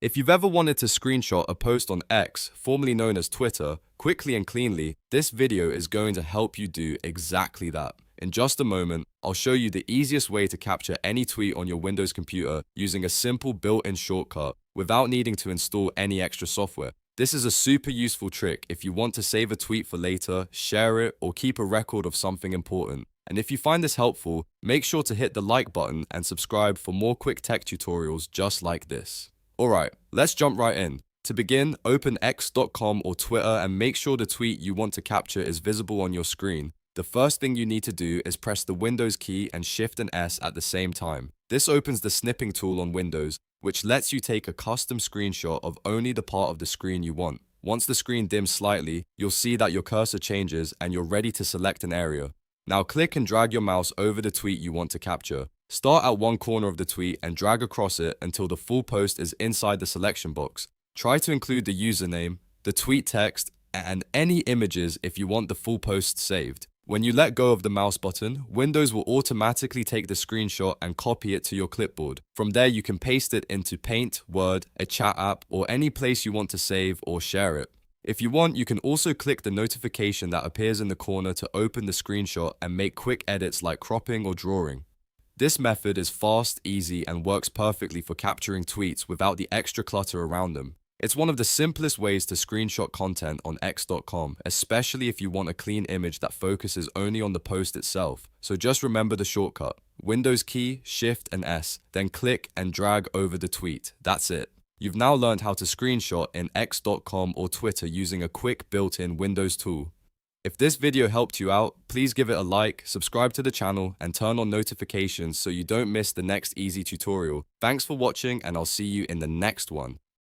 If you've ever wanted to screenshot a post on X, formerly known as Twitter, quickly and cleanly, this video is going to help you do exactly that. In just a moment, I'll show you the easiest way to capture any tweet on your Windows computer using a simple built-in shortcut without needing to install any extra software. This is a super useful trick if you want to save a tweet for later, share it, or keep a record of something important. And if you find this helpful, make sure to hit the like button and subscribe for more quick tech tutorials just like this. Alright, let's jump right in. To begin, open x.com or Twitter and make sure the tweet you want to capture is visible on your screen. The first thing you need to do is press the Windows key and Shift and S at the same time. This opens the Snipping tool on Windows, which lets you take a custom screenshot of only the part of the screen you want. Once the screen dims slightly, you'll see that your cursor changes and you're ready to select an area. Now click and drag your mouse over the tweet you want to capture. Start at one corner of the tweet and drag across it until the full post is inside the selection box. Try to include the username, the tweet text, and any images if you want the full post saved. When you let go of the mouse button, Windows will automatically take the screenshot and copy it to your clipboard. From there, you can paste it into Paint, Word, a chat app, or any place you want to save or share it. If you want, you can also click the notification that appears in the corner to open the screenshot and make quick edits like cropping or drawing. This method is fast, easy, and works perfectly for capturing tweets without the extra clutter around them. It's one of the simplest ways to screenshot content on x.com, especially if you want a clean image that focuses only on the post itself. So just remember the shortcut. Windows key, Shift and S, then click and drag over the tweet. That's it. You've now learned how to screenshot in x.com or Twitter using a quick built-in Windows tool. If this video helped you out, please give it a like, subscribe to the channel, and turn on notifications so you don't miss the next easy tutorial. Thanks for watching, and I'll see you in the next one.